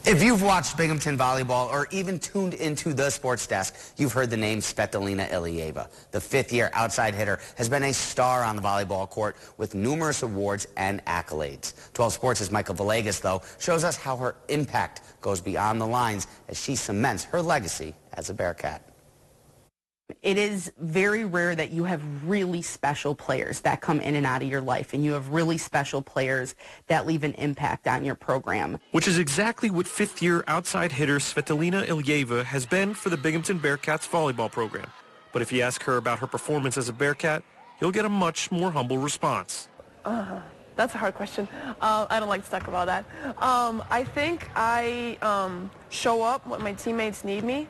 If you've watched Binghamton volleyball or even tuned into the sports desk, you've heard the name Tsevetelina Ilieva. The fifth-year outside hitter has been a star on the volleyball court with numerous awards and accolades. 12 Sports' Michael Villegas, though, shows us how her impact goes beyond the lines as she cements her legacy as a Bearcat. It is very rare that you have really special players that come in and out of your life, and you have really special players that leave an impact on your program. Which is exactly what fifth-year outside hitter Tsevetelina Ilieva has been for the Binghamton Bearcats volleyball program. But if you ask her about her performance as a Bearcat, you'll get a much more humble response. That's a hard question. I don't like to talk about that. I think I show up when my teammates need me.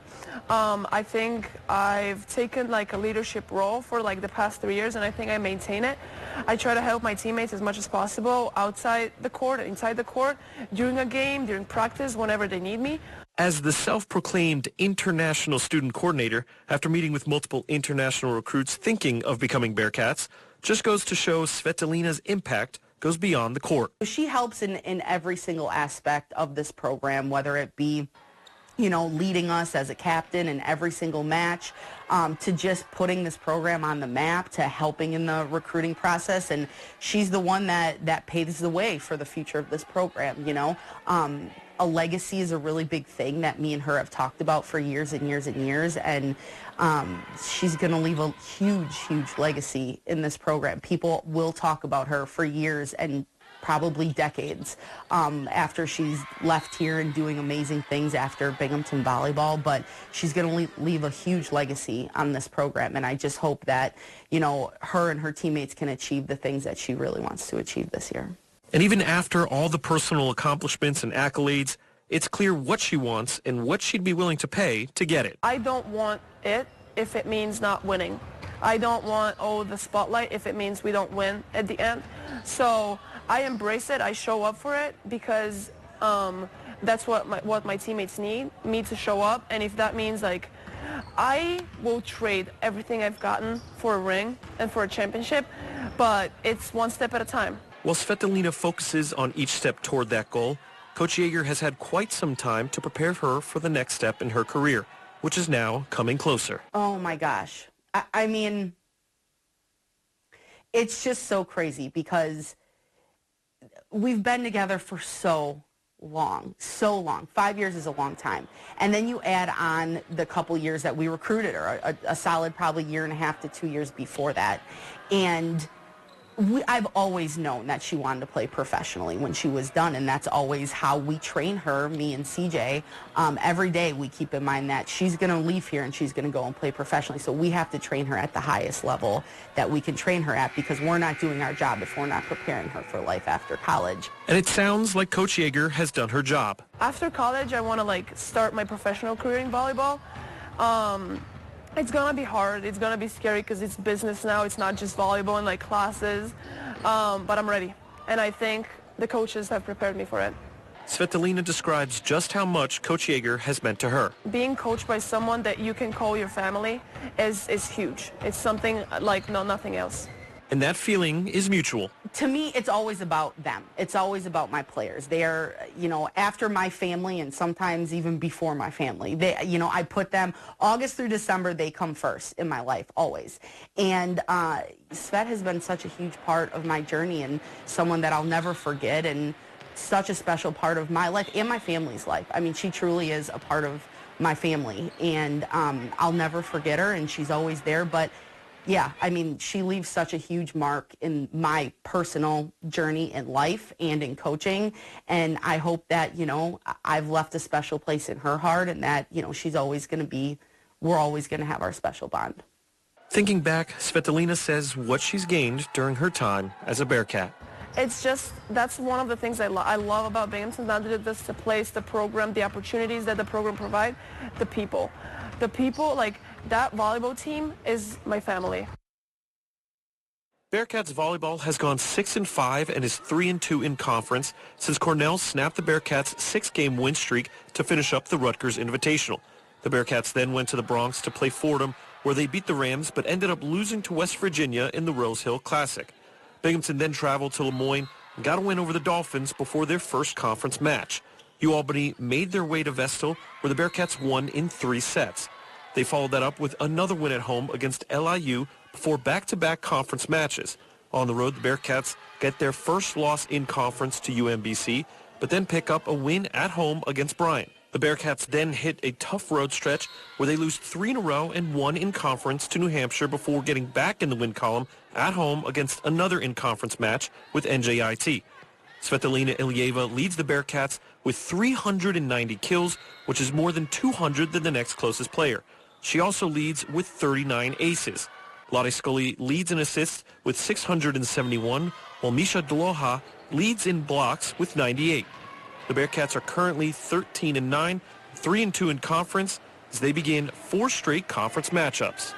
I think I've taken like a leadership role for like the past 3 years, and I think I maintain it. I try to help my teammates as much as possible outside the court, inside the court, during a game, during practice, whenever they need me. As the self-proclaimed international student coordinator, after meeting with multiple international recruits thinking of becoming Bearcats, just goes to show Tsevetelina's impact goes beyond the court. She helps in every single aspect of this program, whether it be, you know, leading us as a captain in every single match, to just putting this program on the map, to helping in the recruiting process. And she's the one that paves the way for the future of this program, you know. A legacy is a really big thing that me and her have talked about for years and years and years, and she's going to leave a huge, huge legacy in this program. People will talk about her for years and probably decades after she's left here and doing amazing things after Binghamton volleyball, but she's going to leave a huge legacy on this program, and I just hope that, you know, her and her teammates can achieve the things that she really wants to achieve this year. And even after all the personal accomplishments and accolades, it's clear what she wants and what she'd be willing to pay to get it. I don't want it if it means not winning. I don't want, the spotlight if it means we don't win at the end. So I embrace it. I show up for it because that's what my teammates need, me to show up. And if that means, like, I will trade everything I've gotten for a ring and for a championship, but it's one step at a time. While Tsevetelina focuses on each step toward that goal, Coach Yeager has had quite some time to prepare her for the next step in her career, which is now coming closer. Oh, my gosh. I mean, it's just so crazy because we've been together for so long. 5 years is a long time. And then you add on the couple years that we recruited her, a solid probably year and a half to 2 years before that. And I've always known that she wanted to play professionally when she was done, and that's always how we train her, me and CJ. Every day we keep in mind that she's going to leave here and she's going to go and play professionally. So we have to train her at the highest level that we can train her at, because we're not doing our job if we're not preparing her for life after college. And it sounds like Coach Yeager has done her job. After college, I want to start my professional career in volleyball. It's going to be hard. It's going to be scary because it's business now. It's not just volleyball and classes. But I'm ready. And I think the coaches have prepared me for it. Tsevetelina describes just how much Coach Yeager has meant to her. Being coached by someone that you can call your family is huge. It's something like nothing else. And that feeling is mutual. To me, it's always about them. It's always about my players. They are, after my family and sometimes even before my family. They, I put them, August through December, they come first in my life, always. And Svet has been such a huge part of my journey and someone that I'll never forget, and such a special part of my life and my family's life. I mean, she truly is a part of my family, and I'll never forget her, and she's always there. But yeah, I mean, she leaves such a huge mark in my personal journey in life and in coaching. And I hope that, I've left a special place in her heart, and that, she's always going to be, we're always going to have our special bond. Thinking back, Tsevetelina says what she's gained during her time as a Bearcat. It's just, that's one of the things I love about Binghamton, not just the place, the program, the opportunities that the program provide, the people. The people, that volleyball team is my family. Bearcats volleyball has gone 6-5 and is 3-2 in conference since Cornell snapped the Bearcats' 6-game win streak to finish up the Rutgers Invitational. The Bearcats then went to the Bronx to play Fordham, where they beat the Rams but ended up losing to West Virginia in the Rose Hill Classic. Binghamton then traveled to Lemoyne and got a win over the Dolphins before their first conference match. UAlbany made their way to Vestal, where the Bearcats won in 3 sets. They followed that up with another win at home against LIU before back-to-back conference matches. On the road, the Bearcats get their first loss in conference to UMBC, but then pick up a win at home against Bryant. The Bearcats then hit a tough road stretch where they lose 3 in a row and 1 in conference to New Hampshire before getting back in the win column at home against another in-conference match with NJIT. Tsevetelina Ilieva leads the Bearcats with 390 kills, which is more than 200 than the next closest player. She also leads with 39 aces. Lottie Scully leads in assists with 671, while Misha Dloha leads in blocks with 98. The Bearcats are currently 13-9, 3-2 in conference as they begin 4 straight conference matchups.